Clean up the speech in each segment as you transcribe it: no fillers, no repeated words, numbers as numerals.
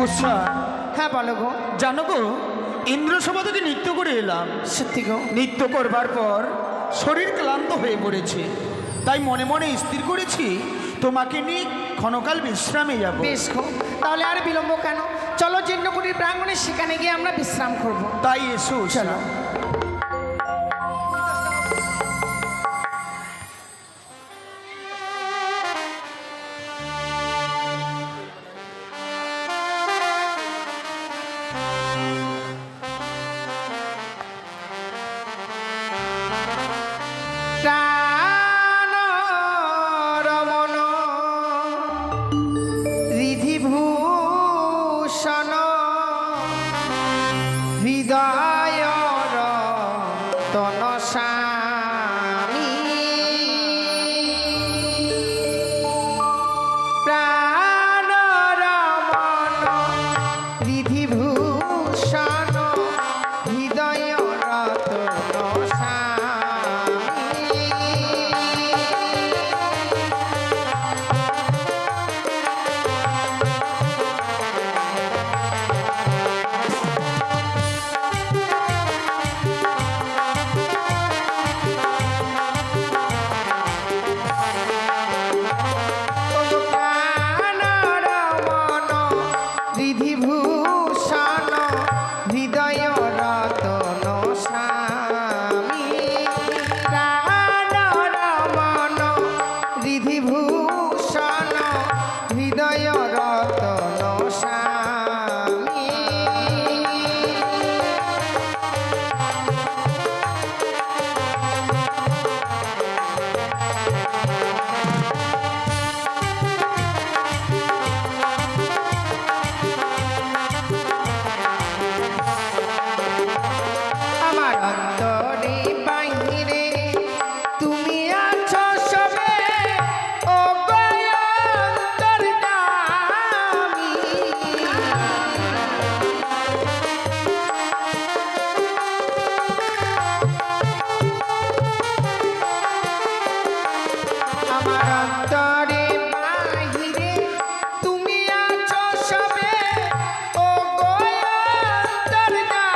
উষা, হ্যাঁ বলো গো। জানো গো, ইন্দ্রসভা থেকে নৃত্য করে এলাম। সত্যি গো? নৃত্য করবার পর শরীর ক্লান্ত হয়ে পড়েছে, তাই মনে মনে স্থির করেছি তোমাকে নিয়ে ক্ষণকাল বিশ্রামে যাব। বেশ গো, তাহলে আর বিলম্ব কেন, চলো জীর্ণকুটির প্রাঙ্গণে, সেখানে গিয়ে আমরা বিশ্রাম করব। তাই এসো চলো। প্রাণ রমণ রিধিভূষণ হৃদয় রতনস্বামী, প্রাণ রমণ রিধিভূষণ হৃদয় রতনস্বামী। বিভূষণ হৃদয় রতনস্বামী, প্রাণ রমণ বিভূষণ হৃদয় রতনস্বামী। আমার অন্তরে বাহিরে তুমি আছো সবে, ও গো অন্তর্যামী। আমার অন্তরে বাহিরে তুমি আছো সবে, ও গো অন্তর্যামী।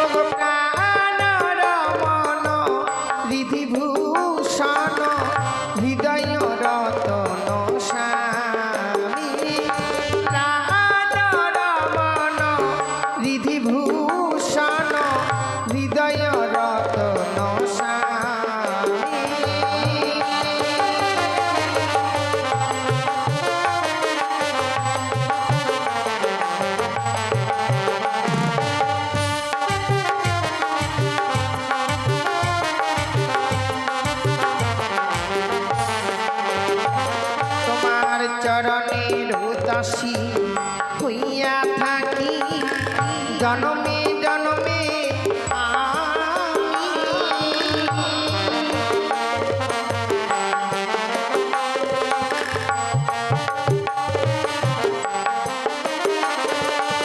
ওগো প্রাণ রমণ রিধিভূষণ হৃদয় রতনস্বামী, প্রাণ রমণ রিধিভূষণ হৃদয় রতনস্বামী। তোমার চরণের উদাসী হইয়া থাকি জনমে জনমে আমি।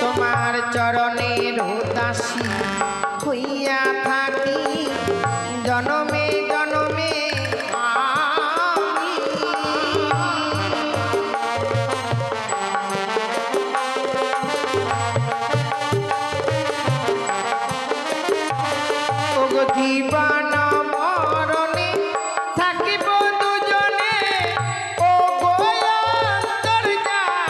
তোমার চরণের উদাসী হইয়া থাকি জনমে জনমে আমি। ওগো জীবন মরণে থাকিব দুজনে, ও গো অন্তর্যামী।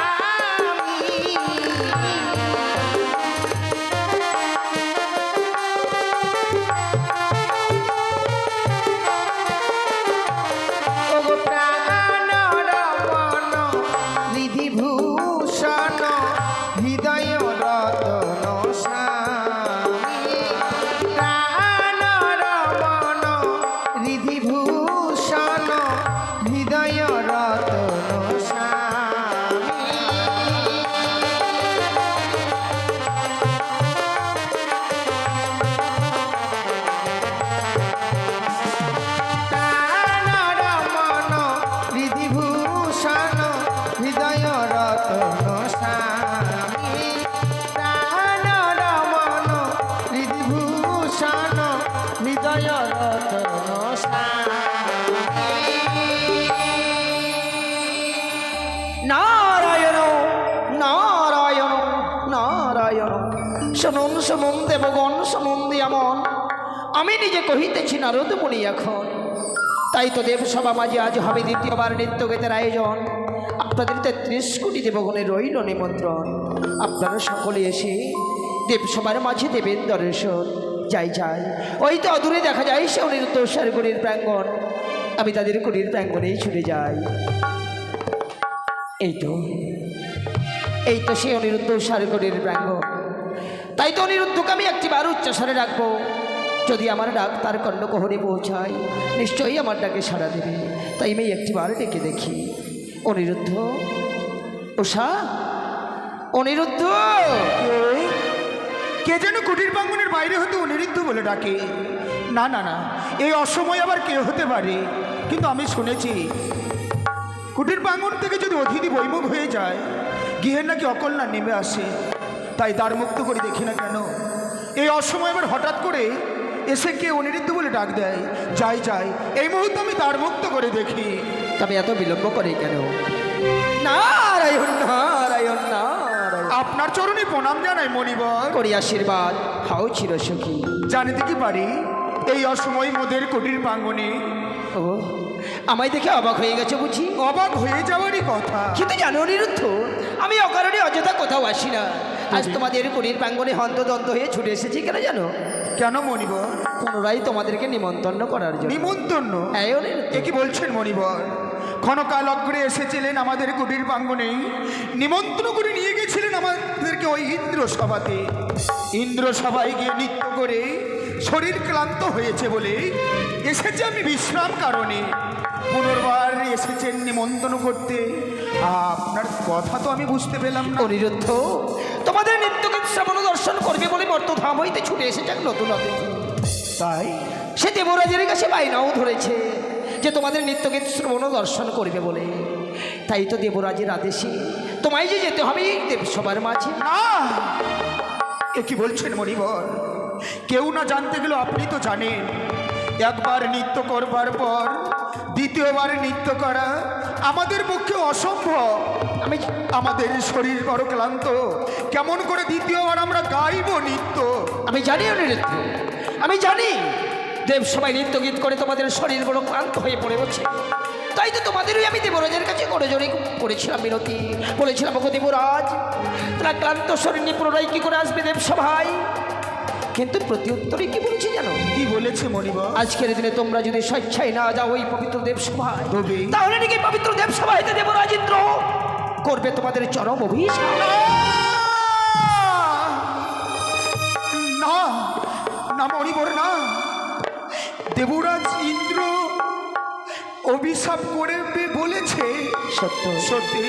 ওগো প্রাণ রমণ রিধিভূষণ হৃদয় রতনস্বামী, প্রাণ রমণ শুনুন শুনুন দেবগণ, শুনুন দিয়ামন, আমি নিজে কহিতেছি নারদ মুনি এখন। তাই তো দেবসভা মাঝে আজ হবে দ্বিতীয়বার নৃত্য গীতের আয়োজন। আপনাদের 33 কোটি দেবগণের রইল নিমন্ত্রণ। আপনারা সকলে এসে দেবসভার মাঝে দেবেন দর্শন। যাই যাই, ওই তো অদূরে দেখা যায় সে অনিরুদ্ধ সারগুড়ির প্রাঙ্গণ। আমি তাদের কুড়ির প্রাঙ্গণেই ছুটে যাই। এই তো সে অনিরুদ্ধ সারগুড়ির প্রাঙ্গণ। তাই তো অনিরুদ্ধকে আমি একটিবার উচ্চস্বরে ডাকবো। যদি আমার ডাক তার কর্ণকোহরে পৌঁছায়, নিশ্চয়ই আমার ডাকে সাড়া দেবে। তাই আমি একটিবার ডেকে দেখি। অনিরুদ্ধ, উষা, অনিরুদ্ধ। কে যেন কুটির প্রাঙ্গণের বাইরে হতে অনিরুদ্ধ বলে ডাকে। না না না, এই অসময় আবার কে হতে পারে? কিন্তু আমি শুনেছি কুটির প্রাঙ্গণ থেকে যদি অতিথি বৈমুখ হয়ে যায়, গৃহের নাকি অকল্যাণ নেমে আসে। তাই দ্বার মুক্ত করে দেখি না কেন এই অসময় আবার হঠাৎ করে এসে কে অনিরুদ্ধ বলে ডাক দেয়। যাই যাই, এই মুহূর্তে আমি দ্বার মুক্ত করে দেখি। তবে এত বিলম্ব করে কেন? নারায়ণ নারায়ণ নারায়ণ। আপনার চরণে প্রণাম জানাই মণিবর। করি আশীর্বাদ, হাও চিরসুখী। জানিতে কি পারি এই অসময় মোদের কুটির প্রাঙ্গণে? ও, আমায় দেখে অবাক হয়ে গেছে বুঝি? অবাক হয়ে যাওয়ারই কথা। কিন্তু জানো অনিরুদ্ধ, আমি অকারণে অযথা কোথাও আসি না। আজ তোমাদের কুটির প্রাঙ্গণে হন্তদন্ত হয়ে ছুটে এসেছি। কেন জানো? কেন মণিবর? পুনরায় তোমাদেরকে নিমন্ত্রণ করার জন্য। নিমন্ত্রণ? হ্যাঁ অনিরুদ্ধ। এ কি বলছেন মণিবর? ক্ষণকাল অগ্রে এসেছিলেন আমাদের কুটির প্রাঙ্গণে, নিমন্ত্রণ করে নিয়ে গেছিলেন আমাদেরকে ওই ইন্দ্র সভাতে। ইন্দ্র সভায় গিয়ে নৃত্য করে শরীর ক্লান্ত হয়েছে বলে এসেছে আমি বিশ্রাম কারণে। পুনর্বার এসেছেন নিমন্ত্রণ করতে। আপনার কথা তো আমি বুঝতে পেলাম না। অনিরুদ্ধ, তোমাদের নিত্যকে শ্রবণ দর্শন করবে বলে মর্তধাম হইতে ছুটে এসেছে এক নতুন অতিথি। তাই সে দেবরাজের কাছে বাইনাও ধরেছে যে তোমাদের নিত্যগীত শ্রবণ দর্শন করবে বলে। তাই তো দেবরাজের আদেশে তোমায় যে যেতে হবে এই দেবসভার মাঝে। না, এ কি বলছেন মণিবর? কেউ না জানতে গেলেও আপনি তো জানেন, একবার নৃত্য করবার পর দ্বিতীয়বার নৃত্য করা আমাদের পক্ষে অসম্ভব। আমাদের শরীর বড় ক্লান্ত, কেমন করে দ্বিতীয়বার আমরা গাইব নৃত্য? আমি জানি অনিরুদ্ধ, আমি জানি দেবসভায় নৃত্য গীত করে তোমাদের শরীর বড় ক্লান্ত হয়ে পড়ে গেছে। তাই তো তোমাদেরই আমি দেবরাজের কাছে করজোড়ে করেছিলাম মিনতি। বলেছিলাম ওগো দেবরাজ, তারা ক্লান্ত শরীর নিয়ে পুনরায় কী করে আসবে দেবসভায়? কিন্তু প্রত্যুত্তরে কি বলছি জানো? কি বলেছে মণিবর? আজকের দিনে তোমরা যদি স্বেচ্ছায় না যাও ওই পবিত্র দেবসভায়, তবে তাহলে নাকি পবিত্র দেবসভায় দেবরাজ ইন্দ্র করবে তোমাদের চরম অভিশাপ। না না মণিবর, না। দেবরাজ ইন্দ্র অভিশাপ করবে বলেছে? সত্য সত্যি?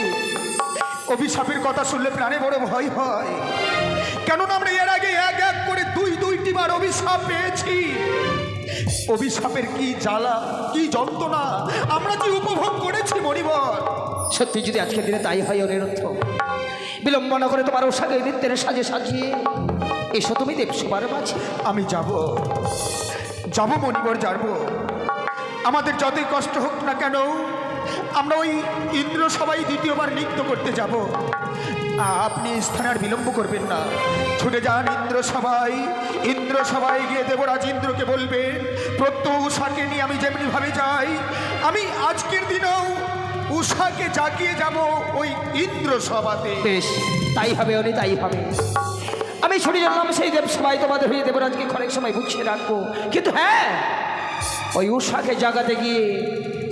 অভিশাপের কথা শুনলে প্রাণে বড় ভয় হয়। কেননা আমরা এর আগে এক এক করে দুইটি বার অভিশাপ পেয়েছি। অভিশাপের কি জ্বালা, কি যন্ত্রণা আমরা যে উপভোগ করেছি মণিবর। সত্যি যদি আজকের দিনে তাই হয় অনিরুদ্ধ, বিলম্ব না করে তোমার ওষাকে নৃত্যের সাজে সাজিয়ে এসো তুমি দেবসভার মাঝে। আমি যাব মণিবর, যাব। আমাদের যতই কষ্ট হোক না কেন আমরা ওই ইন্দ্র সবাই দ্বিতীয়বার নৃত্য করতে যাব। আপনি স্থানে আর বিলম্ব করবেন না, ছুটে যান ইন্দ্র সবাই গিয়ে দেবরাজ ইন্দ্রকে বলবেন উষাকে নিয়ে আমি যেমনিভাবে যাই, আমি আজকের দিনেও উষাকে জাগিয়ে যাব ওই ইন্দ্র সভাতে। বেশ, তাই হবে অনি, তাই হবে। আমি ছুটে জানলাম সেই দেবসভায় তোমাদের হয়ে দেবরাজকে ক্ষণিক সময় বুঝিয়ে রাখবো। কিন্তু হ্যাঁ, ওই উষাকে জাগাতে গিয়ে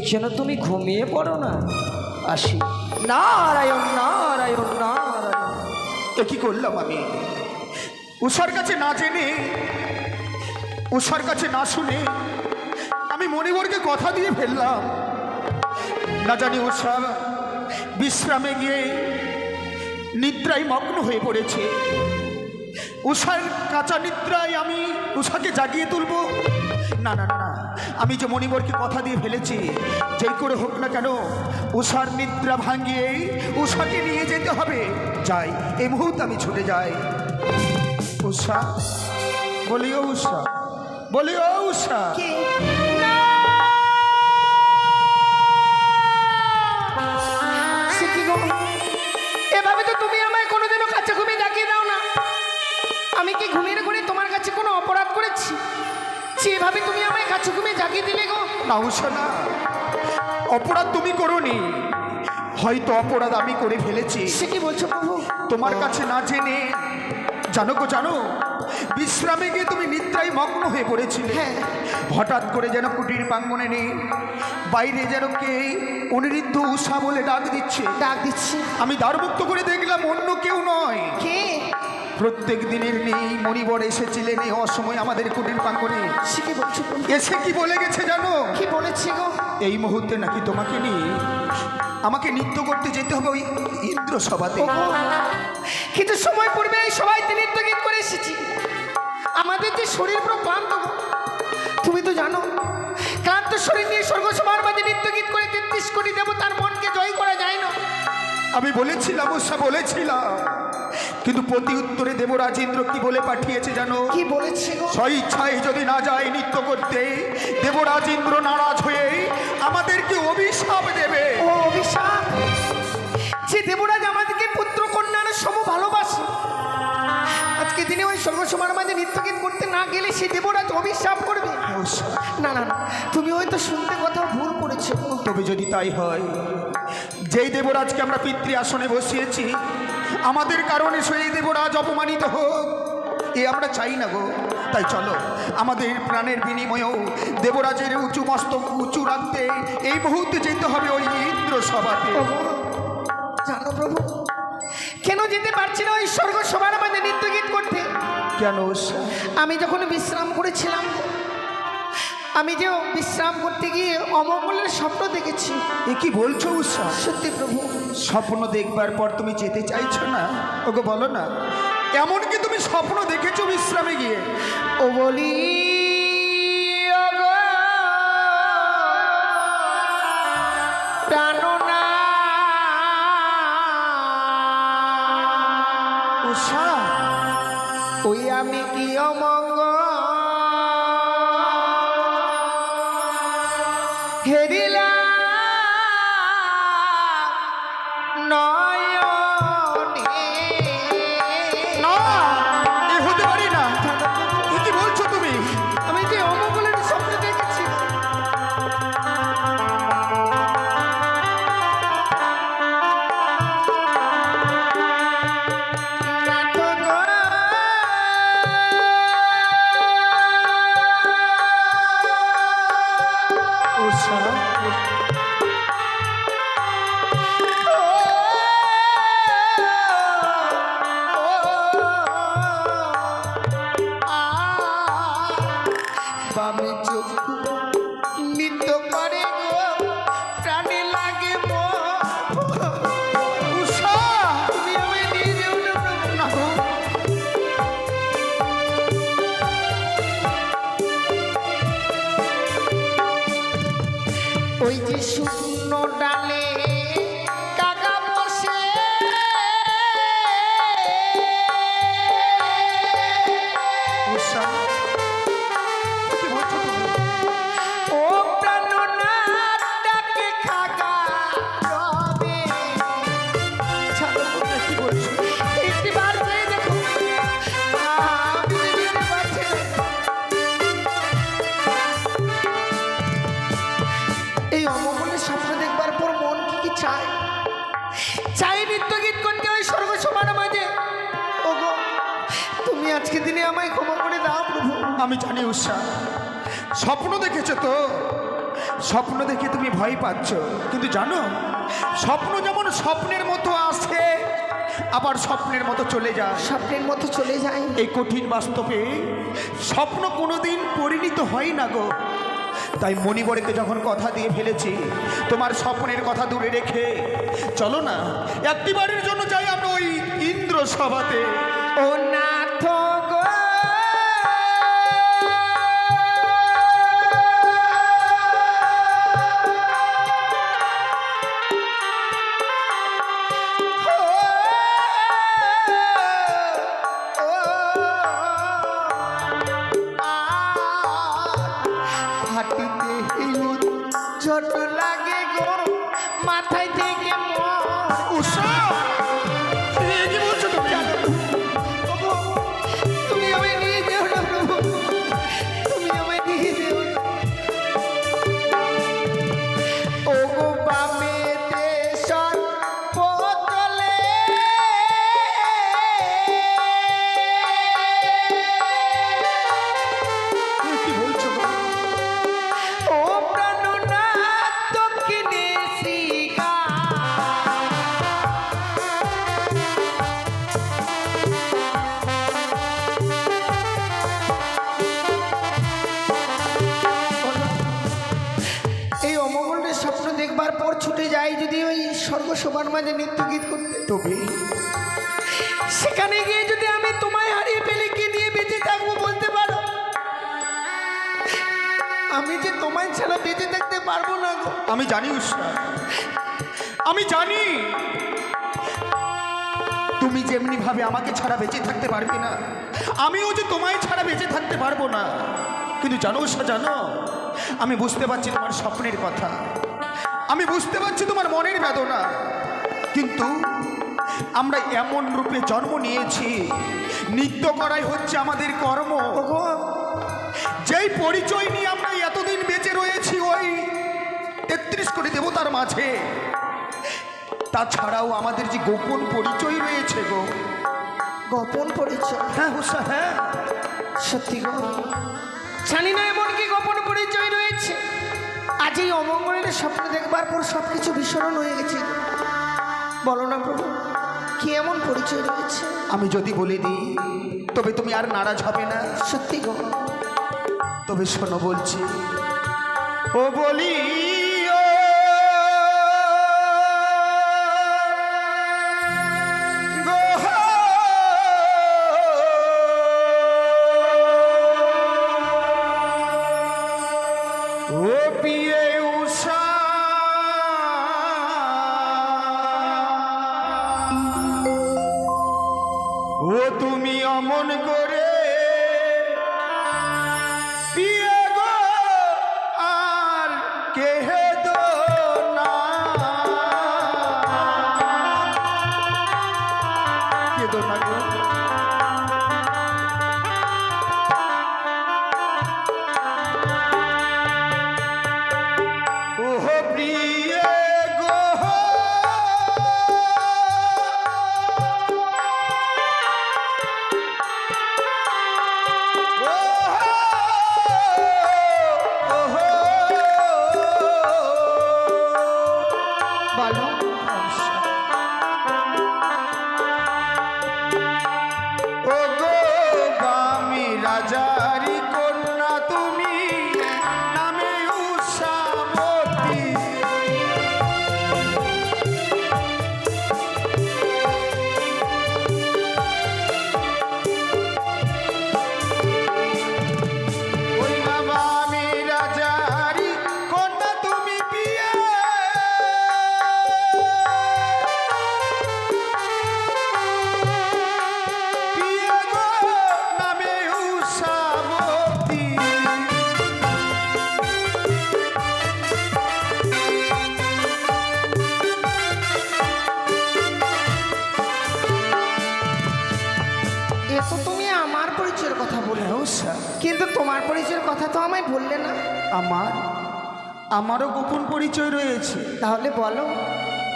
যেন তুমি ঘুমিয়ে পড়ো না। আসি। নারায়ণ নারায়ণ নারায়ণ। এ কি করলাম আমি? উষার কাছে না জেনে, উষার কাছে না শুনে আমি মণিবরকে কথা দিয়ে ফেললাম। না জানি উষা বিশ্রামে গিয়ে নিদ্রায় মগ্ন হয়ে পড়েছে। উষার কাঁচা নিদ্রায় আমি উষাকে জাগিয়ে তুলব? না না না, আমি যে মণিবরকে কথা দিয়ে ফেলেছি, যেই করে হোক না কেন উষার নিদ্রা ভাঙিয়ে উষাকে নিয়ে যেতে হবে। যাই, এই মুহূর্তে আমি ছুটে যাই। উষা, বলি ও উষা, বলি ও উষা। এভাবে তো তুমি আমায় কোনোদিনও কাছে ঘুমিয়ে ডাকিয়ে দাও না। আমি চুকুমে জাগিয়ে দিলে গো। না উষা না, অপরাধ তুমি করোনি, হয়তো অপরাধ আমি করে ফেলেছি। সে কি বলছো প্রভু? তোমার কাছে না জেনে, জানো গো জানো, বিশ্রামে গিয়ে তুমি নিদ্রায় মগ্ন হয়ে পড়েছিলে। হ্যাঁ। হঠাৎ করে যেন কুটির প্রাঙ্গণে নেই, বাইরে যেন কে অনিরুদ্ধ উষা বলে ডাক দিচ্ছে। ডাক দিচ্ছে। আমি দ্বারমুক্ত করে দেখলাম অন্য কেউ নয়, কে? প্রত্যেক দিনের নেই মণিবর এসেছিলেন এই অসময় আমাদের কুটির প্রাঙ্গণে। সে কি বলছো প্রভু? এসে কি বলে গেছে জানো? কি বলেছে গো? এই মুহূর্তে নাকি তোমাকে নিয়ে আমাকে নৃত্য করতে যেতে হবে ওই ইন্দ্র সভাতে। ওগো, কিছু সময় পূর্বে এই সবাই নৃত্য গীত করে এসেছি, আমাদের যে শরীর পুরো ক্লান্ত গো। তুমি তো জানো, ক্লান্ত শরীর নিয়ে স্বর্গ সভার মাঝে নৃত্য গীত করে 33 কোটি দেবতার মনকে জয় করা যায় না। আমি বলেছিলাম উষা, বলেছিলাম, কিন্তু প্রতি উত্তরে দেবরাজ ইন্দ্র কি বলে পাঠিয়েছে জানো? কি বলেছে গো? স্বইচ্ছায় যদি না যায় নৃত্য করতে, দেবরাজ ইন্দ্র নারাজ হয়ে আমাদেরকে অভিশাপ দেবে। ও অভিশাপ! যে দেবরাজ আমাদেরকে পুত্র কন্যার সম ভালোবাসে, আজকে দিনে ওই স্বর্গ সভার মাঝে নৃত্য গীত করতে না গেলে সেই দেবরাজ অভিশাপ করবে। উষা, না না না, তুমি হয়তো শুনতে কথা ভুল করেছো। তবে যদি তাই হয়, যেই দেবরাজকে আমরা পিতৃ আসনে বসিয়েছি, আমাদের কারণে সেই দেবরাজ অপমানিত হোক, এ আমরা চাই না গো। তাই চলো, আমাদের প্রাণের বিনিময়েও দেবরাজের উঁচু মস্তক উঁচু রাখতে এই মুহূর্তে যেতে হবে ওই ইন্দ্র সভাতে। ওগো, জানো প্রভু, কেন যেতে পারছি না ওই স্বর্গ সভার মাঝে নৃত্য গীত করতে? কেন উষা? আমি যখন বিশ্রাম করেছিলাম, আমি যে বিশ্রাম করতে গিয়ে অমঙ্গলের স্বপ্ন দেখেছি। এ কি বলছো উষা? সত্যি প্রভু। স্বপ্ন দেখবার পর তুমি যেতে চাইছো না? ওগো বলো না, এমন কি তুমি স্বপ্ন দেখেছো বিশ্রামে গিয়ে? ও বলি ওগো প্রাণনা উষা, ওই আমি কি অমঙ্গ হেরিলাম নয়নে। না, এ হতে পারি না। এ কি বলছো তুমি? আমি যে অমঙ্গলের স্বপ্ন দেখেছি। উষা, বামে চোখ নৃত্য করে গো, প্রাণে লাগে উষা, তুমি আমায় নিয়ে যেও না প্রভু। না গো। ওই যে শূন্য ডালে কাকা বসে, উষা, কি বলছো তুমি? ও প্রাণনাথ ডাকে কাকা রবে। ছাড়ো তোমরা, কি বলছো? একটিবার চেয়ে দেখো, আমি যে দিতে পারছি না। এই অমঙ্গলের স্বপ্ন দেখবার পর মন কি চায়? চাই নৃত্য গীত করতে হয় স্বর্গ সভার মাঝে। ওগো, তুমি আজকে দিনে আমায় ক্ষমা করে দাও প্রভু। আমি জানি উষা, স্বপ্ন দেখেছো তো, স্বপ্ন দেখে তুমি ভয় পাচ্ছ, কিন্তু জানো, স্বপ্ন যেমন স্বপ্নের মতো আসে, আবার স্বপ্নের মতো চলে যায়। স্বপ্নের মতো চলে যায়। এই কঠিন বাস্তবে স্বপ্ন কোনোদিন পরিণত হয় না গো। তাই মণিবরকে যখন কথা দিয়ে ফেলেছি, তোমার স্বপ্নের কথা দূরে রেখে চলো না, একটিবারের জন্য যাই আমরা ওই ইন্দ্র সভাতে। ও নাথ গো, হাঁটিতে ছোট লাগে গো, মাথায় থেকে উষা, এ কি বলছো তুমি? ওগো যাই যদি ওই স্বর্গ সবার মাঝে নৃত্য গীত করতে, তবে সেখানে গিয়ে যদি আমি তোমায় হারিয়ে ফেলে কি দিয়ে বেঁচে থাকবো বলতে পারো? আমি যে তোমায় ছাড়া বেঁচে থাকতে পারবো না গো। আমি জানি উষা, আমি জানি তুমি যেমনি ভাবে আমাকে ছাড়া বেঁচে থাকতে পারবে না, আমিও যে তোমায় ছাড়া বেঁচে থাকতে পারবো না। কিন্তু জানো উষা, জানো, আমি বুঝতে পারছি তোমার স্বপ্নের কথা, আমি বুঝতে পারছি তোমার মনের বেদনা। কিন্তু আমরা এমন রূপে জন্ম নিয়েছি, নৃত্য করাই হচ্ছে আমাদের কর্ম। যেই পরিচয় নিয়ে আমরা এতদিন বেঁচে রয়েছি ওই ৩৩ কোটি দেবতার মাঝে, তাছাড়াও আমাদের যে গোপন পরিচয় রয়েছে গো। গোপন পরিচয়? হ্যাঁ হুসা, হ্যাঁ সত্যি গো, জানি না এমন কি গোপন পরিচয় রয়েছে। আজ এই অমঙ্গলের স্বপ্ন দেখবার পর সব কিছু বিস্মরণ হয়ে গেছে। বলো না প্রভু, কি এমন পরিচয় রয়েছে? আমি যদি বলে দিই তবে তুমি আর নারাজ হবে না? সত্যি গো। তবে শোনো বলছি, ও বলি ও পিয়ে উষা, ও তুমি অমন করে পিয়ে গো আর কেহে দো না, কেদো না গো। ওহ প্রিয়ে গো, বলো। ও গো বামি রাজারি কন্যা তুমি, নামে উষাবতী। ওই না বামি রাজারি কন্যা তুমি পিয়া, পিয়া গো নামে উষাবতী। এ তো তুমি আমার পরিচয়ের কথা বলে, হ্যাঁ উষা, কিন্তু তোমার পরিচয়ের কথা তো আমায় বললে না। আমারও গোপন পরিচয় রয়েছে। তাহলে বলো।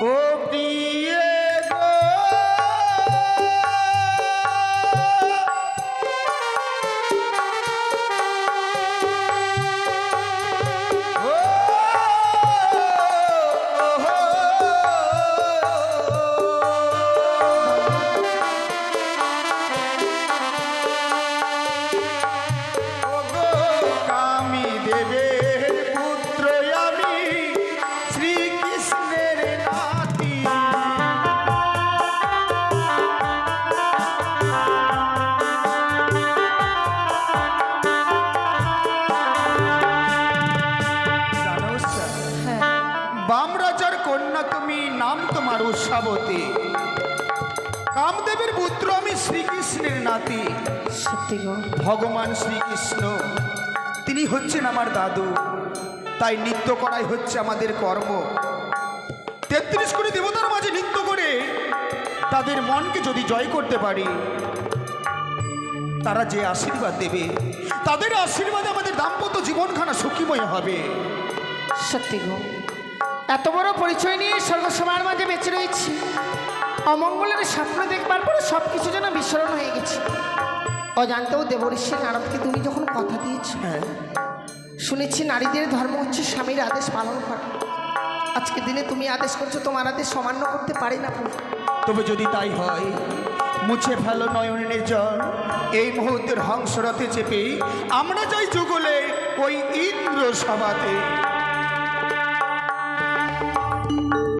ও প্রিয়ে গো, ও, ও গো কামি দেবের পুত্র আমি, শ্রীকৃষ্ণের নাতি। জানো উষা, হ্যাঁ, বাম রাজার কন্যা তুমি, নাম তোমার উষাবতী। কামদেবের পুত্র আমি, শ্রীকৃষ্ণের নাতি। সত্যি গো। ভগবান শ্রীকৃষ্ণ তিনি হচ্ছেন আমার দাদু, তাই নৃত্য করাই হচ্ছে আমাদের কর্ম। ৩৩ কোটি দেবতার মাঝে নৃত্য করে তাদের মনকে যদি জয় করতে পারি, তারা যে আশীর্বাদ দেবে, তাদের আশীর্বাদে আমাদের দাম্পত্য জীবনখানা সুখীময় হবে। সত্যি গো, এত বড় পরিচয় নিয়ে সর্বসভার মাঝে বেঁচে রয়েছি। অমঙ্গলের স্বপ্ন দেখবার পরে সব কিছু যেন বিস্মরণ হয়ে গেছে। অজান্তেও দেবঋষি নারদকে তুমি যখন কথা দিয়েছ, হ্যাঁ, শুনেছি নারীদের ধর্ম হচ্ছে স্বামীর আদেশ পালন করা। আজকে দিনে তুমি আদেশ করছো, তোমার আদেশ অমান্য করতে পারি না প্রভু। তবে যদি তাই হয়, মুছে ফেলো নয়নের জল। এই মুহূর্তের হংসরথে চেপে আমরা যাই যুগলে ওই ইন্দ্র সভাতে।